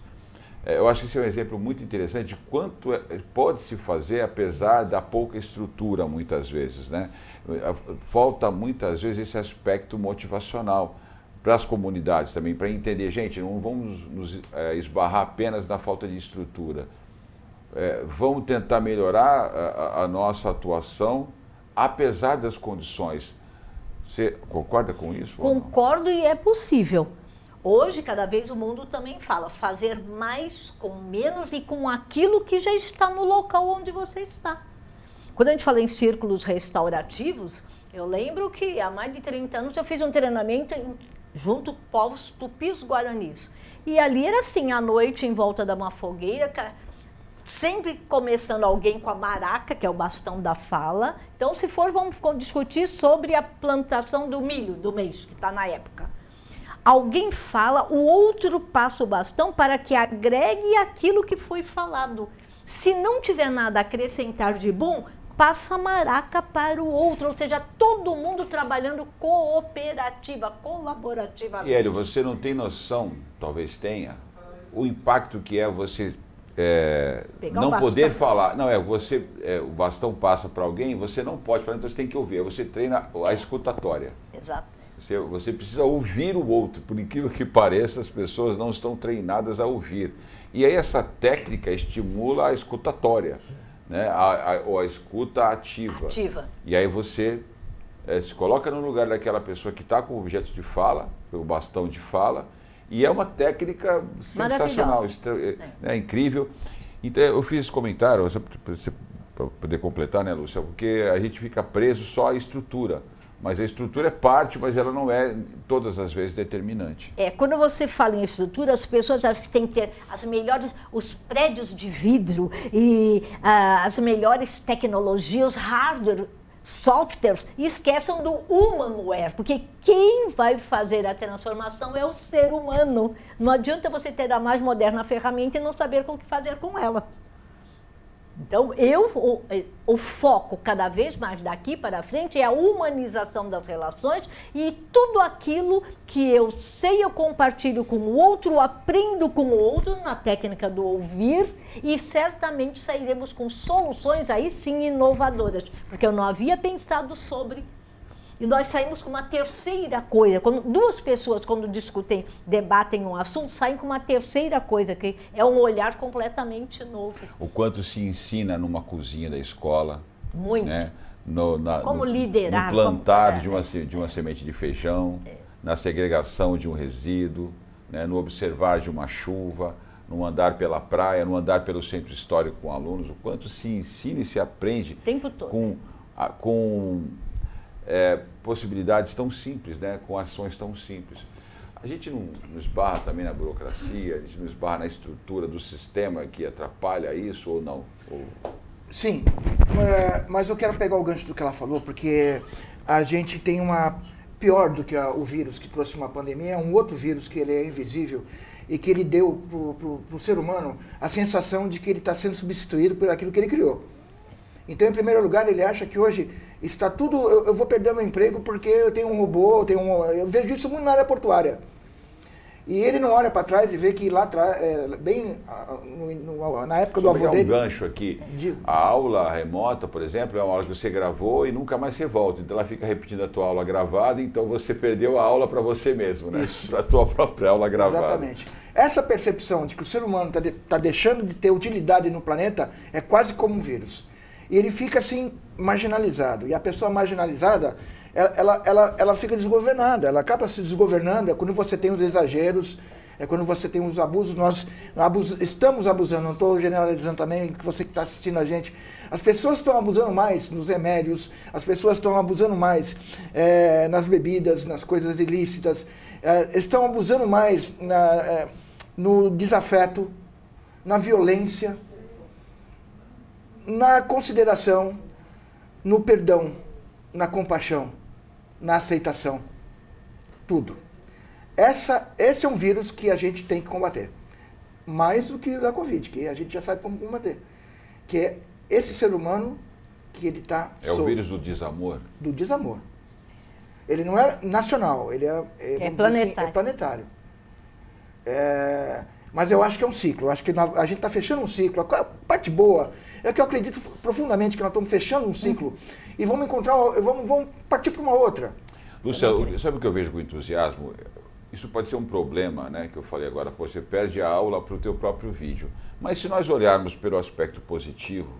Eu acho que esse é um exemplo muito interessante de quanto pode se fazer apesar da pouca estrutura muitas vezes, né? Falta muitas vezes esse aspecto motivacional para as comunidades também, para entender, gente, não vamos nos esbarrar apenas na falta de estrutura. Vamos tentar melhorar a nossa atuação, apesar das condições. Você concorda com isso? Concordo e é possível. Hoje, cada vez o mundo também fala, fazer mais com menos e com aquilo que já está no local onde você está. Quando a gente fala em círculos restaurativos, eu lembro que há mais de 30 anos eu fiz um treinamento junto com povos tupis guaranis. E ali era assim, à noite, em volta de uma fogueira, sempre começando alguém com a maraca, que é o bastão da fala. Então, se for, vamos discutir sobre a plantação do milho do mês, que está na época. Alguém fala, o outro passa o bastão para que agregue aquilo que foi falado. Se não tiver nada a acrescentar de bom, passa a maraca para o outro, ou seja, todo mundo trabalhando colaborativamente. E Hélio, você não tem noção, talvez tenha, o impacto que é você não poder falar. Não, o bastão passa para alguém, você não pode falar, então você tem que ouvir. Você treina a escutatória. Exato. Você precisa ouvir o outro, por incrível que pareça, as pessoas não estão treinadas a ouvir. E aí essa técnica estimula a escutatória, né? Ou a escuta ativa. E aí você se coloca no lugar daquela pessoa que está com o objeto de fala, o bastão de fala, e é uma técnica sensacional, incrível. Então eu fiz esse comentário, para poder completar, né, Lúcia, porque a gente fica preso só à estrutura. Mas a estrutura é parte, mas ela não é todas as vezes determinante. Quando você fala em estrutura, as pessoas acham que tem que ter as melhores, os prédios de vidro e as melhores tecnologias, hardware, softwares, e esqueçam do humanware, porque quem vai fazer a transformação é o ser humano. Não adianta você ter a mais moderna ferramenta e não saber o que fazer com ela. Então, o foco cada vez mais daqui para frente é a humanização das relações e tudo aquilo que eu sei eu compartilho com o outro, aprendo com o outro na técnica do ouvir e certamente sairemos com soluções aí sim inovadoras, porque eu não havia pensado sobre. E nós saímos com uma terceira coisa. Duas pessoas, quando discutem, debatem um assunto, saem com uma terceira coisa, que é um olhar completamente novo. O quanto se ensina numa cozinha da escola. Muito. Né? Como liderar. No plantar de uma semente de feijão, na segregação de um resíduo, né? No observar de uma chuva, no andar pela praia, no andar pelo centro histórico com alunos. O quanto se ensina e se aprende. O tempo todo. Com possibilidades tão simples, né? Com ações tão simples. A gente não esbarra também na burocracia, a gente não esbarra na estrutura do sistema que atrapalha isso ou não? Sim, mas eu quero pegar o gancho do que ela falou, porque a gente tem uma... Pior do que o vírus que trouxe uma pandemia, é um outro vírus que ele é invisível e que ele deu para o ser humano a sensação de que ele está sendo substituído por aquilo que ele criou. Então, em primeiro lugar, ele acha que hoje está tudo... Eu vou perder meu emprego porque eu tenho um robô, eu vejo isso muito na área portuária. E ele não olha para trás e vê que lá atrás, na época do avô dele... um gancho aqui. A aula remota, por exemplo, é uma aula que você gravou e nunca mais você volta. Então ela fica repetindo a tua aula gravada, então você perdeu a aula para você mesmo, né? Para a tua própria aula gravada. Exatamente. Essa percepção de que o ser humano está deixando de ter utilidade no planeta é quase como um vírus. E ele fica assim, marginalizado. E a pessoa marginalizada... Ela fica desgovernada, ela acaba se desgovernando, é quando você tem os exageros, é quando você tem os abusos, nós estamos abusando, não estou generalizando também, que você que está assistindo a gente, as pessoas estão abusando mais nos remédios, as pessoas estão abusando mais nas bebidas, nas coisas ilícitas, estão abusando mais no desafeto, na violência, na consideração, no perdão, na compaixão, na aceitação, tudo. Esse é um vírus que a gente tem que combater, mais do que o da Covid, que a gente já sabe como combater, que é esse ser humano que ele está... É o vírus do desamor? Do desamor. Ele não é nacional, ele é planetário. Assim, é planetário. Mas eu acho que é um ciclo, eu acho que a gente está fechando um ciclo. A parte boa é que eu acredito profundamente que nós estamos fechando um ciclo e vamos partir para uma outra. Lúcia, sabe o que eu vejo com entusiasmo? Isso pode ser um problema, né, que eu falei agora, você perde a aula para o teu próprio vídeo. Mas se nós olharmos pelo aspecto positivo,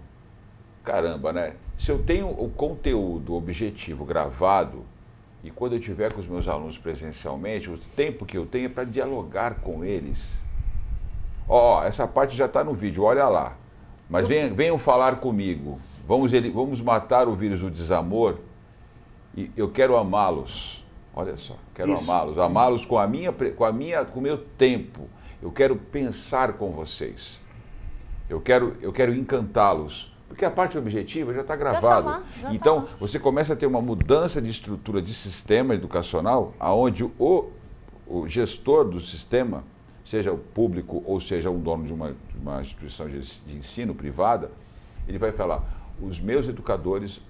caramba, né? Se eu tenho o conteúdo objetivo gravado, e quando eu estiver com os meus alunos presencialmente, o tempo que eu tenho é para dialogar com eles. Essa parte já está no vídeo, olha lá. Mas venham falar comigo. Vamos matar o vírus do desamor e eu quero amá-los. Olha só, quero amá-los com o meu tempo. Eu quero pensar com vocês. Eu quero encantá-los. Porque a parte objetiva já está gravada. Então, você começa a ter uma mudança de estrutura de sistema educacional, onde o gestor do sistema, seja o público ou seja um dono de uma instituição de ensino privada, ele vai falar, os meus educadores,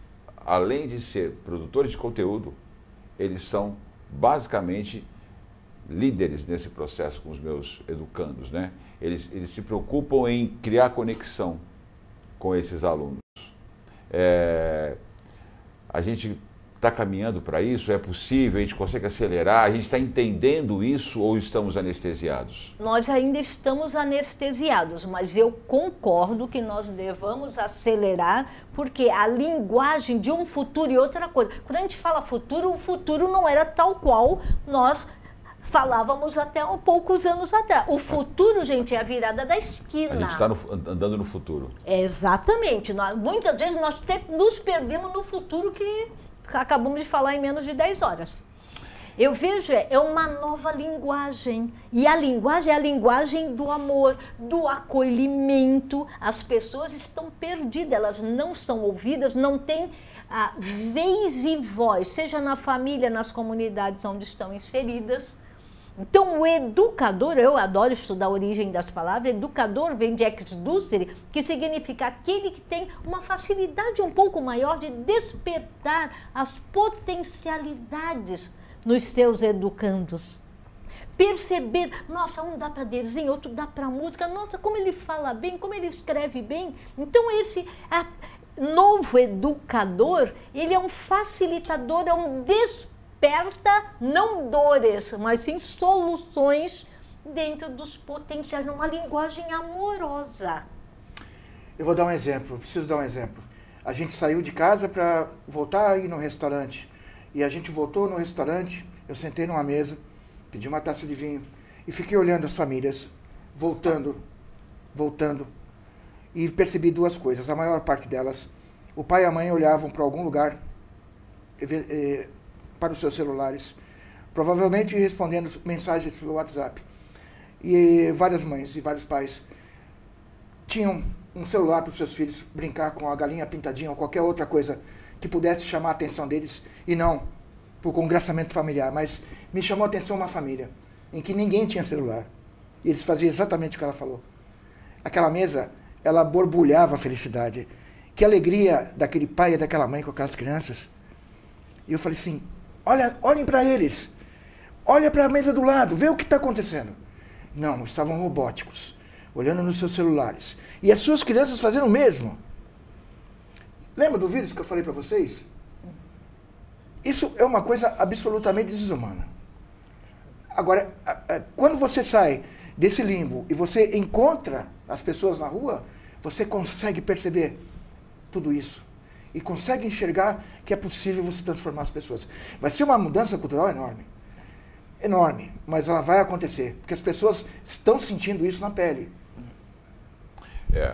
além de ser produtores de conteúdo, eles são basicamente líderes nesse processo com os meus educandos, né? Eles se preocupam em criar conexão com esses alunos. A gente está caminhando para isso? É possível? A gente consegue acelerar? A gente está entendendo isso ou estamos anestesiados? Nós ainda estamos anestesiados, mas eu concordo que nós devamos acelerar, porque a linguagem de um futuro e outra coisa. Quando a gente fala futuro, o futuro não era tal qual nós falávamos até há poucos anos atrás. O futuro, gente, é a virada da esquina. A gente está andando no futuro. Exatamente. Muitas vezes nós nos perdemos no futuro que acabamos de falar em menos de 10 horas. Eu vejo, é uma nova linguagem. E a linguagem é a linguagem do amor, do acolhimento. As pessoas estão perdidas, elas não são ouvidas, não têm vez e voz, seja na família, nas comunidades onde estão inseridas. Então, o educador, eu adoro estudar a origem das palavras, educador vem de ex ducere, que significa aquele que tem uma facilidade um pouco maior de despertar as potencialidades nos seus educandos. Perceber, nossa, um dá para desenho, outro dá para música, nossa, como ele fala bem, como ele escreve bem. Então, esse novo educador, ele é um facilitador, é um desperta não dores, mas sim soluções dentro dos potenciais, numa linguagem amorosa. Eu vou dar um exemplo, preciso dar um exemplo. A gente saiu de casa para voltar a ir no restaurante. E a gente voltou no restaurante, eu sentei numa mesa, pedi uma taça de vinho e fiquei olhando as famílias, voltando, e percebi duas coisas. A maior parte delas, o pai e a mãe olhavam para algum lugar, para os seus celulares, provavelmente respondendo mensagens pelo WhatsApp. E várias mães e vários pais tinham um celular para os seus filhos brincar com a galinha pintadinha ou qualquer outra coisa que pudesse chamar a atenção deles, e não por congraçamento familiar, mas me chamou a atenção uma família em que ninguém tinha celular. E eles faziam exatamente o que ela falou. Aquela mesa, ela borbulhava a felicidade. Que alegria daquele pai e daquela mãe com aquelas crianças. E eu falei assim, olhem para eles. Olha para a mesa do lado, vê o que está acontecendo. Não, estavam robóticos, olhando nos seus celulares. E as suas crianças fazendo o mesmo. Lembra do vírus que eu falei para vocês? Isso é uma coisa absolutamente desumana. Agora, quando você sai desse limbo e você encontra as pessoas na rua, você consegue perceber tudo isso. E consegue enxergar que é possível você transformar as pessoas. Vai ser uma mudança cultural enorme. Enorme, mas ela vai acontecer. Porque as pessoas estão sentindo isso na pele.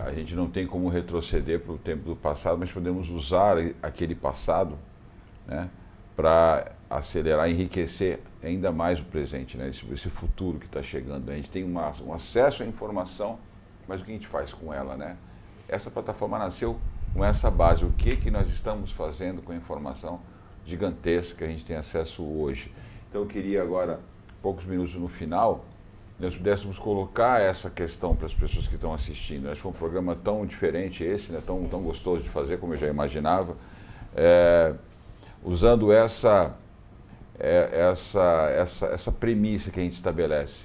A gente não tem como retroceder para o tempo do passado, mas podemos usar aquele passado, né, para acelerar, enriquecer ainda mais o presente, né, esse futuro que está chegando. A gente tem um acesso à informação, mas o que a gente faz com ela, né? Essa plataforma nasceu com essa base. O que nós estamos fazendo com a informação gigantesca que a gente tem acesso hoje? Então eu queria agora, poucos minutos no final, nós pudéssemos colocar essa questão para as pessoas que estão assistindo. Acho que foi um programa tão diferente esse, né? tão gostoso de fazer, como eu já imaginava, usando essa premissa que a gente estabelece.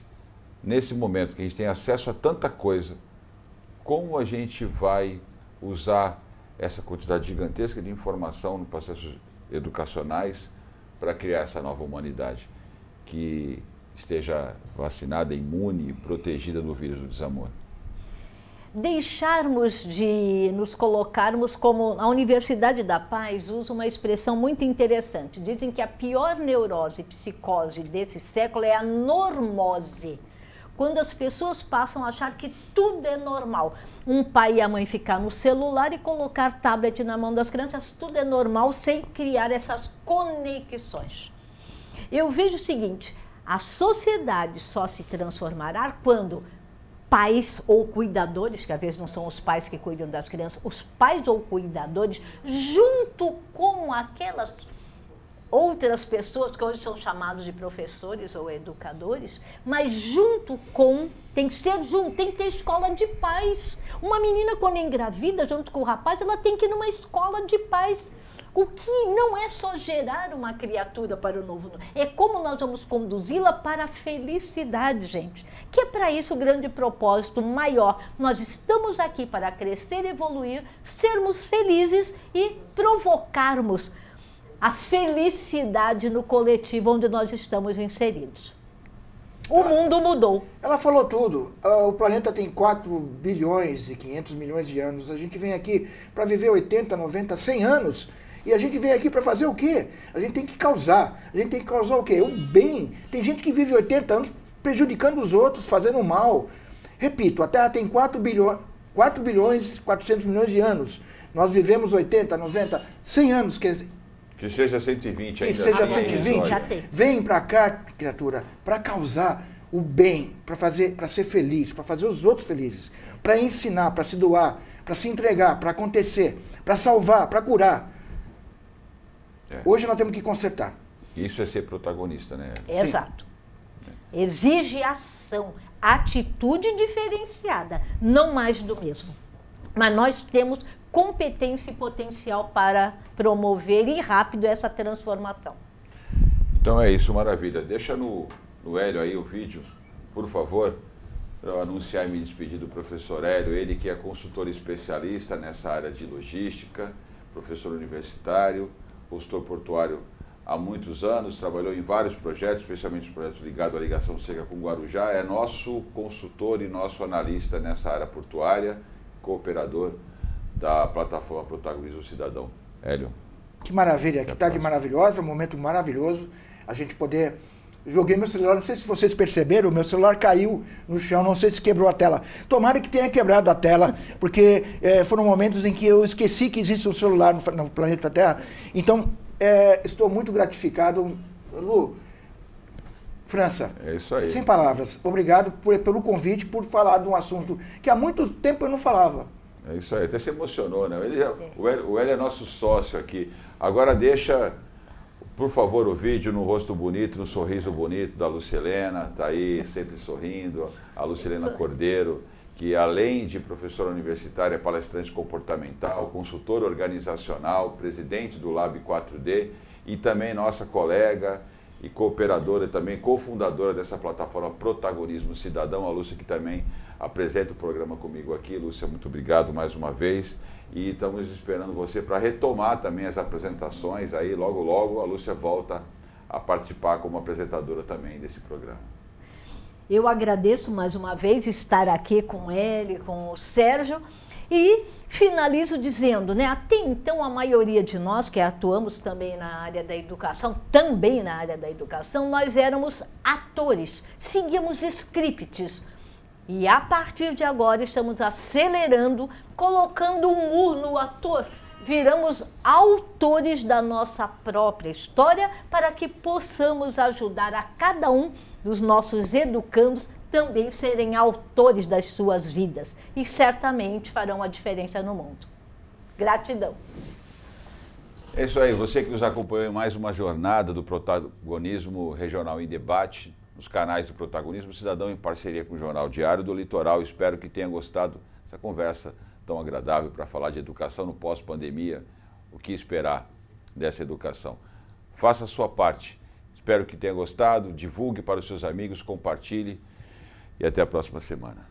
Nesse momento que a gente tem acesso a tanta coisa, como a gente vai usar essa quantidade gigantesca de informação nos processos educacionais para criar essa nova humanidade que esteja vacinada, imune, protegida do vírus do desamor? Deixarmos de nos colocarmos como... A Universidade da Paz usa uma expressão muito interessante. Dizem que a pior neurose e psicose desse século é a normose. Quando as pessoas passam a achar que tudo é normal. Um pai e a mãe ficar no celular e colocar tablet na mão das crianças, tudo é normal sem criar essas conexões. Eu vejo o seguinte, a sociedade só se transformará quando pais ou cuidadores, que às vezes não são os pais que cuidam das crianças, os pais ou cuidadores, junto com aquelas outras pessoas que hoje são chamados de professores ou educadores, mas junto com, tem que ser junto, tem que ter escola de pais. Uma menina quando engravida junto com o rapaz, ela tem que ir numa escola de pais. O que não é só gerar uma criatura para o novo, é como nós vamos conduzi-la para a felicidade, gente. Que é para isso o grande propósito maior. Nós estamos aqui para crescer, evoluir, sermos felizes e provocarmos a felicidade no coletivo onde nós estamos inseridos. O mundo mudou. Ela falou tudo. O planeta tem 4 bilhões e 500 milhões de anos. A gente vem aqui para viver 80, 90, 100 anos. E a gente vem aqui para fazer o quê? A gente tem que causar. A gente tem que causar o quê? O bem. Tem gente que vive 80 anos prejudicando os outros, fazendo mal. Repito, a Terra tem 4 bilhões e 400 milhões de anos. Nós vivemos 80, 90, 100 anos. Que seja 120 ainda. Que seja 120. Vem para cá, criatura, para causar o bem, para ser feliz, para fazer os outros felizes, para ensinar, para se doar, para se entregar, para acontecer, para salvar, para curar. Hoje nós temos que consertar. Isso é ser protagonista, né? Exato. Exige ação, atitude diferenciada, não mais do mesmo. Mas nós temos competência e potencial para promover e rápido essa transformação. Então é isso, maravilha. Deixa no Hélio aí o vídeo, por favor, para eu anunciar e me despedir do professor Hélio, ele que é consultor especialista nessa área de logística, professor universitário, consultor portuário há muitos anos, trabalhou em vários projetos, especialmente os projetos ligados à ligação seca com Guarujá, é nosso consultor e nosso analista nessa área portuária, cooperador da plataforma Protagoniza o Cidadão. Hélio. Que maravilha, que tarde maravilhosa, um momento maravilhoso, a gente poder... Joguei meu celular, não sei se vocês perceberam, o meu celular caiu no chão, não sei se quebrou a tela. Tomara que tenha quebrado a tela, porque foram momentos em que eu esqueci que existe um celular no planeta Terra. Então, estou muito gratificado. Lu, França, é isso aí. Sem palavras. Obrigado pelo convite, por falar de um assunto que há muito tempo eu não falava. É isso aí, até se emocionou, né? O Hélio é nosso sócio aqui. Agora deixa, por favor, o vídeo no rosto bonito, no sorriso bonito da Lucilena, está aí sempre sorrindo, a Lucilena Cordeiro, que além de professora universitária, é palestrante comportamental, consultora organizacional, presidente do Lab 4D e também nossa colega e cooperadora, também cofundadora dessa plataforma Protagonismo Cidadão, a Lúcia, que também apresenta o programa comigo aqui. Lúcia, muito obrigado mais uma vez e estamos esperando você para retomar também as apresentações. Aí logo logo a Lúcia volta a participar como apresentadora também desse programa. Eu agradeço mais uma vez estar aqui com ele, com o Sérgio, e finalizo dizendo, né, até então a maioria de nós que atuamos também na área da educação, nós éramos atores, seguíamos scripts. E a partir de agora estamos acelerando, colocando um humor no ator. Viramos autores da nossa própria história para que possamos ajudar a cada um dos nossos educandos também serem autores das suas vidas e certamente farão a diferença no mundo. Gratidão. É isso aí, você que nos acompanhou em mais uma jornada do Protagonismo Regional em Debate, nos canais do Protagonismo Cidadão, em parceria com o Jornal Diário do Litoral. Espero que tenha gostado dessa conversa tão agradável para falar de educação no pós-pandemia, o que esperar dessa educação. Faça a sua parte. Espero que tenha gostado, divulgue para os seus amigos, compartilhe e até a próxima semana.